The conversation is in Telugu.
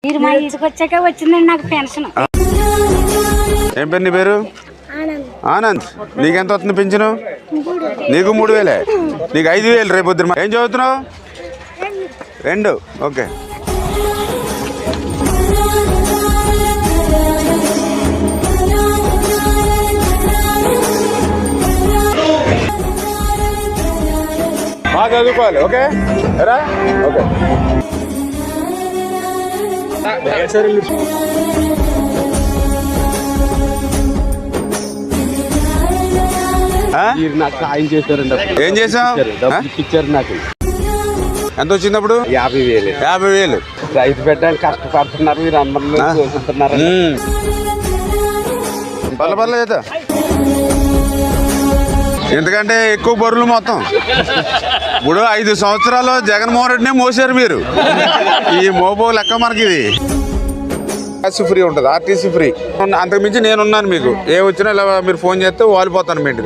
మీరు మా ఇంటికి వచ్చాక వచ్చిందండి నాకు పెన్షన్. ఏం పేరు నీ పేరు? ఆనంద్. నీకెంత వస్తుంది పింఛను? నీకు 3000. నీకు 5000 రేపు పొద్దున. ఏం చదువుతున్నావు? 2. ఓకే. బాగా చదువుకోవాలి. ఓకే రా. ఓకే. నాకు సాయం చేశారండి. ఏం చేసావు? ఇచ్చారు నాకు. ఎంత వచ్చింది అప్పుడు? 50,000. 50,000. రైతు పెట్టడానికి కష్టపడుతున్నారు మీరు అందరూ చూస్తున్నారు. పర్ల చేద్దా ఎందుకంటే ఎక్కువ బరువులు మొత్తం. ఇప్పుడు 5 సంవత్సరాలు జగన్మోహన్ రెడ్డినే మోసారు మీరు. ఈ మోబో లెక్క మనకి ఇది. ఫ్రీ ఉంటుంది, ఆర్టీసీ ఫ్రీ. అంతకుమించి నేనున్నాను. మీకు ఏ వచ్చినా ఇలా మీరు ఫోన్ చేస్తే వాలిపోతాను మీ ఇంటికి.